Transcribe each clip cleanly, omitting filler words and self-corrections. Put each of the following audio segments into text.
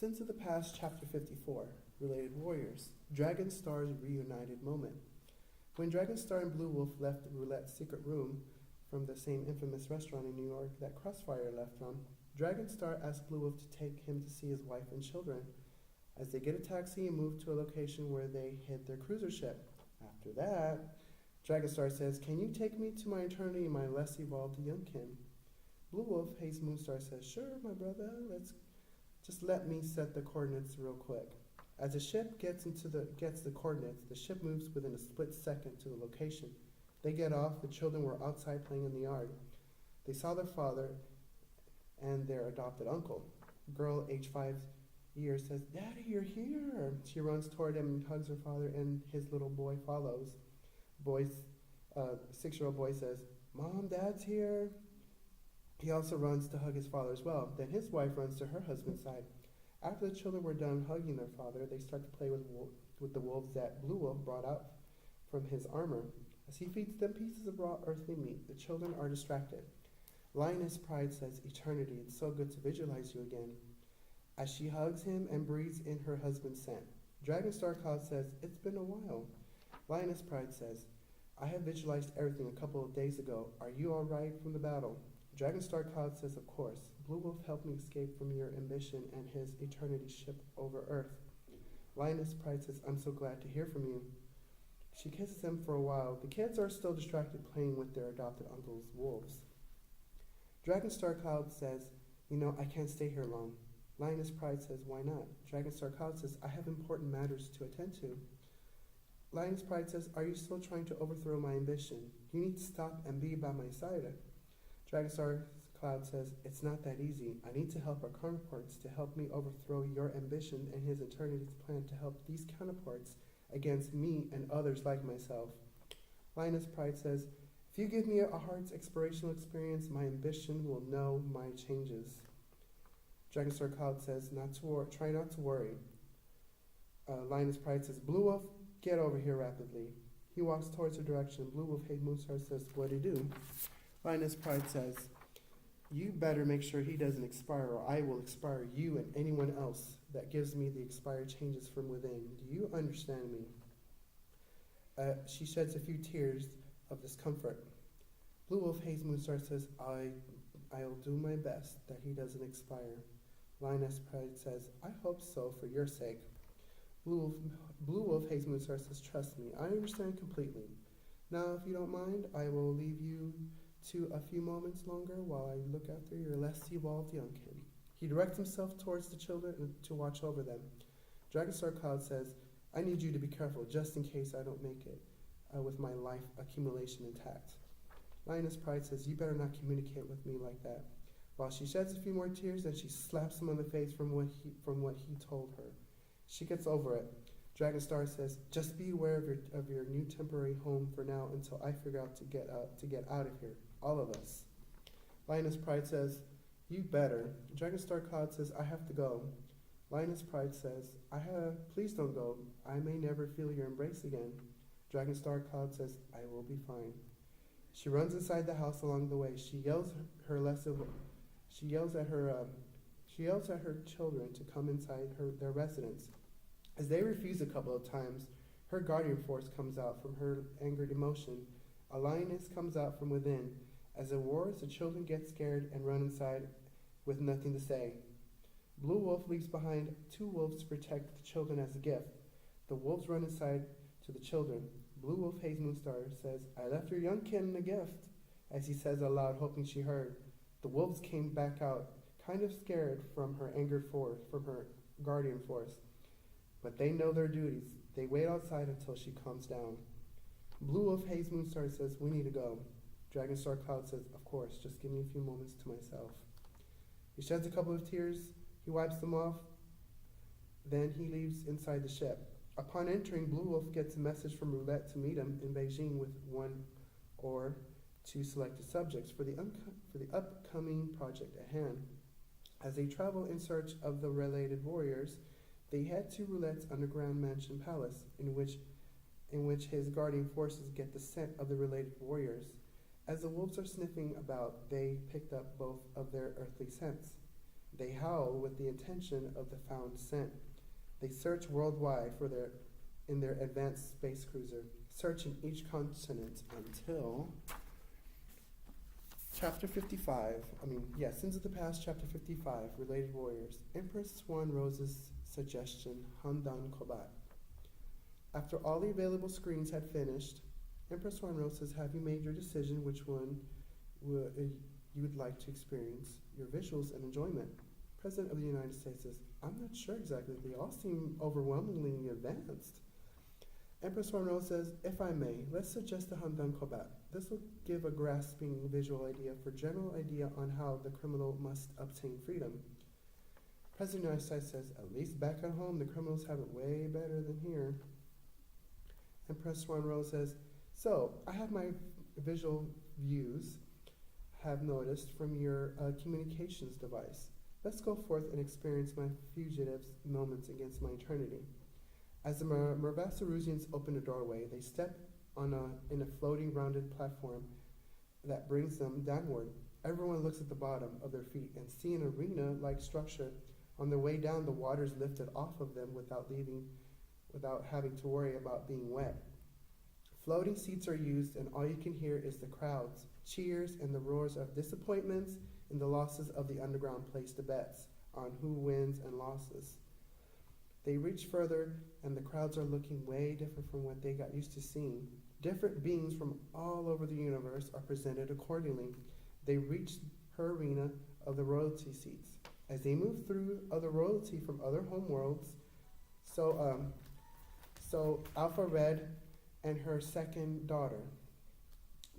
Since of the Past, Chapter 54, Related Warriors, Dragon Star's reunited moment. When Dragon Star and Blue Wolf left the Roulette's secret room from the same infamous restaurant in New York that Crossfire left from, Dragon Star asked Blue Wolf to take him to see his wife and children. As they get a taxi and move to a location where they hid their cruiser ship. After that, Dragon Star says, "Can you take me to my eternity, my less evolved youngkin?" Blue Wolf, Haze Moonstar says, "Sure, my brother, just let me set the coordinates real quick." As the ship gets the coordinates, the ship moves within a split second to the location. They get off, the children were outside playing in the yard. They saw their father and their adopted uncle. Girl, age 5 years, says, "Daddy, you're here." She runs toward him and hugs her father, and his little boy follows. 6-year-old boy says, "Mom, Dad's here." He also runs to hug his father as well. Then his wife runs to her husband's side. After the children were done hugging their father, they start to play with the wolves that Blue Wolf brought out from his armor. As he feeds them pieces of raw earthly meat, the children are distracted. Lioness Pride says, "Eternity, it's so good to visualize you again," as she hugs him and breathes in her husband's scent. Dragon Star Cloud says, "It's been a while." Lioness Pride says, "I have visualized everything a couple of days ago. Are you all right from the battle?" Dragon Star Cloud says, "Of course. Blue Wolf helped me escape from your ambition and his eternity ship over Earth." Lioness Pride says, "I'm so glad to hear from you." She kisses him for a while. The kids are still distracted playing with their adopted uncle's wolves. Dragon Star Cloud says, "I can't stay here long." Lioness Pride says, "Why not?" Dragon Star Cloud says, "I have important matters to attend to." Lioness Pride says, "Are you still trying to overthrow my ambition? You need to stop and be by my side." Dragon Star Cloud says, "It's not that easy. I need to help our counterparts to help me overthrow your ambition and his eternity's plan to help these counterparts against me and others like myself." Lioness Pride says, "If you give me a heart's explorational experience, my ambition will know my changes." Dragon Star Cloud says, "Try not to worry." Lioness Pride says, "Blue Wolf, get over here rapidly." He walks towards her direction. Blue Wolf, Haze Moonstar says, "What do you do?" Lioness Pride says, "You better make sure he doesn't expire, or I will expire you and anyone else that gives me the expired changes from within. Do you understand me?" She sheds a few tears of discomfort. Blue Wolf, Haze Moonstar says, I'll do my best that he doesn't expire." Lioness Pride says, "I hope so for your sake." Blue Wolf, Haze Moonstar says, "Trust me, I understand completely. Now, if you don't mind, I will leave you to a few moments longer while I look after your less evolved youngkin." He directs himself towards the children to watch over them. Dragon Star Cloud says, "I need you to be careful just in case I don't make it with my life accumulation intact." Lioness Pride says, "You better not communicate with me like that." While she sheds a few more tears, then she slaps him on the face from what he told her. She gets over it. Dragon Star says, "Just be aware of your new temporary home for now until I figure out to get out of here. All of us." Lioness Pride says, "You better." Dragon Star Cloud says, "I have to go." Lioness Pride says, "Please don't go. I may never feel your embrace again." Dragon Star Cloud says, "I will be fine." She runs inside the house along the way. She yells at her children to come inside their residence. As they refuse a couple of times, her guardian force comes out from her angered emotion. A lioness comes out from within. As it roars, the children get scared and run inside with nothing to say. Blue Wolf leaves behind 2 wolves to protect the children as a gift. The wolves run inside to the children. Blue Wolf, Haze Moonstar says, "I left your youngkin a gift," as he says aloud, hoping she heard. The wolves came back out, kind of scared from her guardian force. But they know their duties. They wait outside until she calms down. Blue Wolf, Haze Moonstar says, "We need to go." Dragon Star Cloud says, "Of course, just give me a few moments to myself." He sheds a couple of tears. He wipes them off. Then he leaves inside the ship. Upon entering, Blue Wolf gets a message from Roulette to meet him in Beijing with 1 or 2 selected subjects for the upcoming project at hand. As they travel in search of the related warriors, they head to Roulette's underground mansion palace, in which his guardian forces get the scent of the related warriors. As the wolves are sniffing about, they picked up both of their earthly scents. They howl with the intention of the found scent. They search worldwide in their advanced space cruiser, searching each continent until Chapter 55, Sins of the Past, Chapter 55, Related Warriors. Empress Swan Rose's suggestion, Handan Kobat. After all the available screens had finished, Empress Swan Rose says, have you made your decision which one you would like to experience your visuals and enjoyment? President of the United States says, I'm not sure exactly. They all seem overwhelmingly advanced. Empress Swan Rose says, if I may, let's suggest the Handan Kobat. This will give a grasping visual idea for general idea on how the criminal must obtain freedom. President of the United States says, at least back at home, the criminals have it way better than here. Empress Swan Rose says, so I have my visual views have noticed from your communications device. Let's go forth and experience my fugitive moments against my eternity. As the Mervasarusians open a doorway, they step in a floating rounded platform that brings them downward. Everyone looks at the bottom of their feet and see an arena-like structure. On their way down, the water is lifted off of them without having to worry about being wet. Floating seats are used, and all you can hear is the crowds, cheers, and the roars of disappointments and the losses of the underground placed bets on who wins and losses. They reach further, and the crowds are looking way different from what they got used to seeing. Different beings from all over the universe are presented accordingly. They reach her arena of the royalty seats. As they move through other royalty from other homeworlds, so Alpha Red and her second daughter.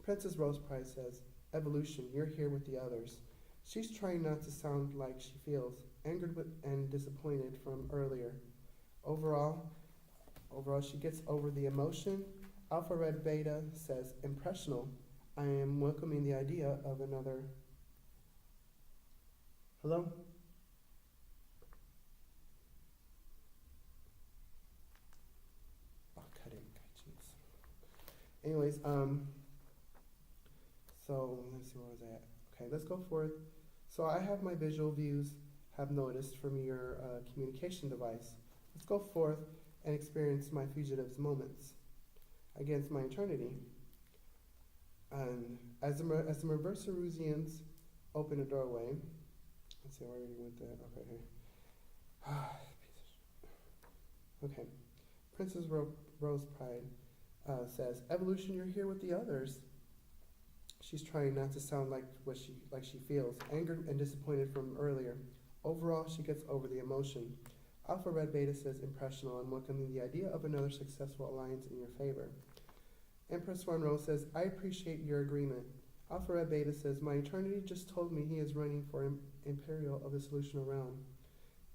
Princess Rose Price says, Evolution, you're here with the others. She's trying not to sound like she feels, angered and disappointed from earlier. Overall, she gets over the emotion. Alpha Red Beta says, impressional. I am welcoming the idea of another. Hello? Oh, cut it. Jeez. Anyways, so let's see, where was I at? Okay, let's go forth. So I have my visual views have noticed from your communication device. Let's go forth and experience my fugitive's moments against my eternity. And as the Merversarusians open a doorway, let's see, I already went there. Okay, here. Okay, Princess Rose Pride says, Evolution, you're here with the others. She's trying not to sound like she feels, angered and disappointed from earlier. Overall, she gets over the emotion. Alpha Red Beta says, impressional and welcoming the idea of another successful alliance in your favor. Empress Swan Rose says, I appreciate your agreement. Alpha Red Beta says, my eternity just told me he is running for Imperial of the Solutional Realm.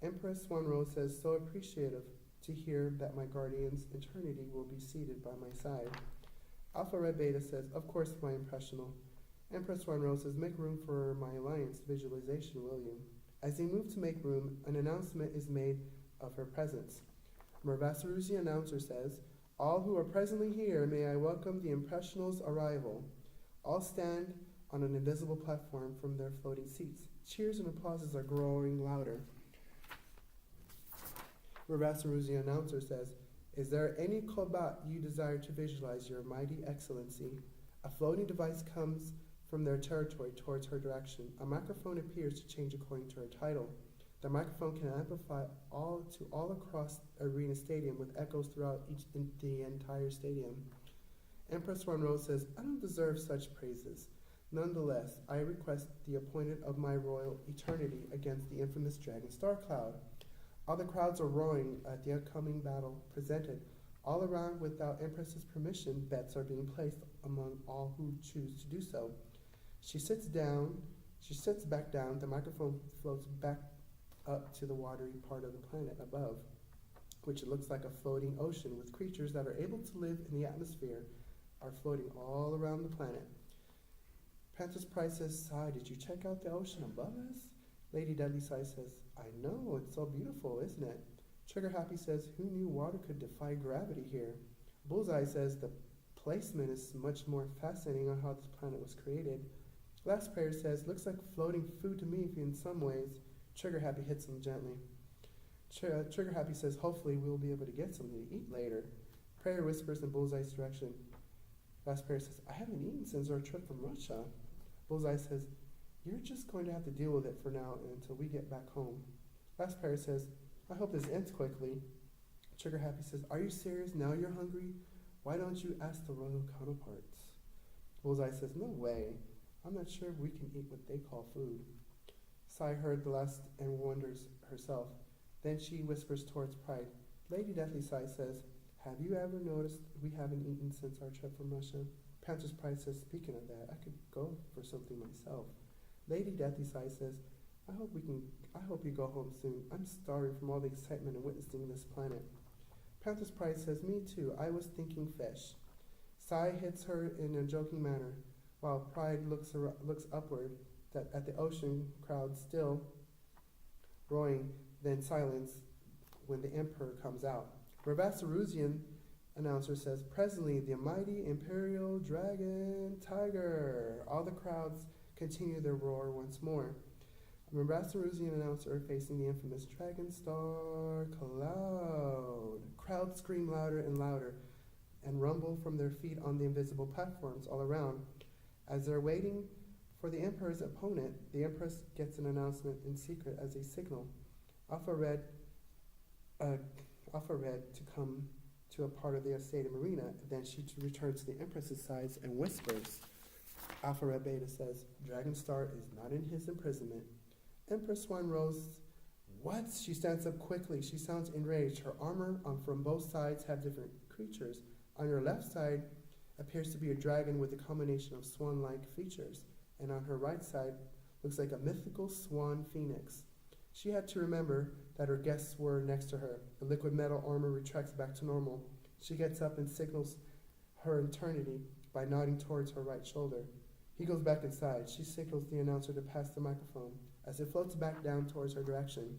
Empress Swan Rose says, so appreciative to hear that my guardian's eternity will be seated by my side. Alpha Red Beta says, of course, my impressional. Empress Swan Rose says, make room for my alliance visualization, will you? As they move to make room, an announcement is made of her presence. Mervasarusi announcer says, all who are presently here, may I welcome the impressional's arrival. All stand on an invisible platform from their floating seats. Cheers and applauses are growing louder. Mervasarusi announcer says, is there any Kobat you desire to visualize, your mighty excellency? A floating device comes from their territory towards her direction. A microphone appears to change according to her title. The microphone can amplify all across Arena Stadium with echoes throughout the entire stadium. Empress Swan Rose says, I don't deserve such praises. Nonetheless, I request the appointment of my royal eternity against the infamous Dragon Star Cloud. All the crowds are roaring at the upcoming battle presented. All around, without Empress's permission, bets are being placed among all who choose to do so. She sits back down, the microphone floats back up to the watery part of the planet above, which looks like a floating ocean with creatures that are able to live in the atmosphere are floating all around the planet. Princess Price says, Sigh, did you check out the ocean above us? Lady Dudley Sigh says, I know, it's so beautiful, isn't it? Trigger Happy says, who knew water could defy gravity here? Bullseye says, the placement is much more fascinating on how this planet was created. Last Prayer says, looks like floating food to me in some ways. Trigger Happy hits him gently. Trigger Happy says, hopefully we'll be able to get something to eat later. Prayer whispers in Bullseye's direction. Rasprayer says, I haven't eaten since our trip from Russia. Bullseye says, you're just going to have to deal with it for now until we get back home. Rasprayer says, I hope this ends quickly. Trigger Happy says, are you serious? Now you're hungry? Why don't you ask the royal counterparts? Bullseye says, no way. I'm not sure we can eat what they call food. Sai heard the last and wonders herself. Then she whispers towards Pride. Lady Deathly Sai says, have you ever noticed we haven't eaten since our trip from Russia? Panther's Pride says, speaking of that, I could go for something myself. Lady Deathly Sai says, I hope you go home soon. I'm starving from all the excitement of witnessing this planet. Panther's Pride says, me too. I was thinking fish. Sai hits her in a joking manner, while Pride looks upward at the ocean crowd still roaring, then silence when the Emperor comes out. Merbasarusian announcer says, presently the mighty Imperial Dragon Tiger. All the crowds continue their roar once more. Merbasarusian announcer facing the infamous Dragon Star Cloud. Crowds scream louder and louder and rumble from their feet on the invisible platforms all around. As they're waiting for the Emperor's opponent, the Empress gets an announcement in secret as a signal. Alpha Red to come to a part of the stadium arena. Then she returns to the Empress's side and whispers. Alpha Red Beta says, Dragon Star is not in his imprisonment. Empress Swan Rose, what? She stands up quickly. She sounds enraged. Her armor from both sides have different creatures. On her left side appears to be a dragon with a combination of swan-like features, and on her right side looks like a mythical swan phoenix. She had to remember that her guests were next to her. The liquid metal armor retracts back to normal. She gets up and signals her eternity by nodding towards her right shoulder. He goes back inside. She signals the announcer to pass the microphone as it floats back down towards her direction.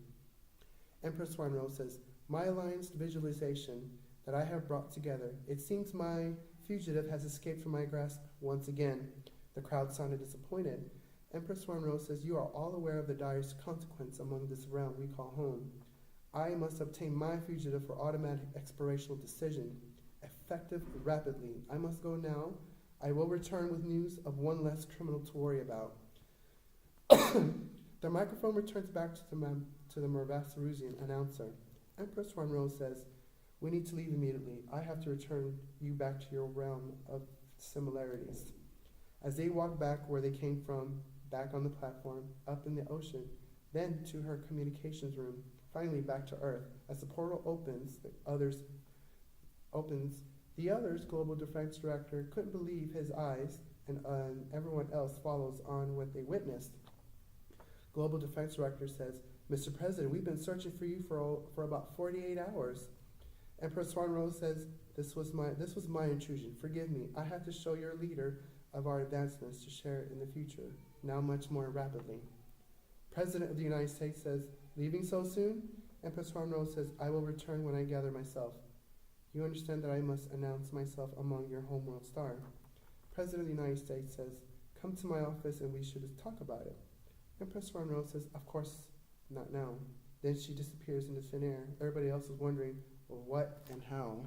Empress Swan Rose says, my alliance visualization that I have brought together, it seems my fugitive has escaped from my grasp once again. The crowd sounded disappointed. Empress Swan Rose says, you are all aware of the direst consequence among this realm we call home. I must obtain my fugitive for automatic expirational decision, effective rapidly. I must go now. I will return with news of one less criminal to worry about. The microphone returns back to the Merbasarusian announcer. Empress Swan Rose says, we need to leave immediately. I have to return you back to your realm of similarities. As they walk back where they came from, back on the platform, up in the ocean, then to her communications room, finally back to Earth. As the portal opens, the others, Global Defense Director, couldn't believe his eyes, and everyone else follows on what they witnessed. Global Defense Director says, Mr. President, we've been searching for you for about 48 hours. Empress Swan Rose says, this was my intrusion. Forgive me. I have to show your leader of our advancements to share in the future, now much more rapidly. President of the United States says, leaving so soon? Empress Swan Rose says, I will return when I gather myself. You understand that I must announce myself among your homeworld star. President of the United States says, come to my office and we should talk about it. Empress Swan Rose says, of course, not now. Then she disappears into thin air. Everybody else is wondering, well, what and how?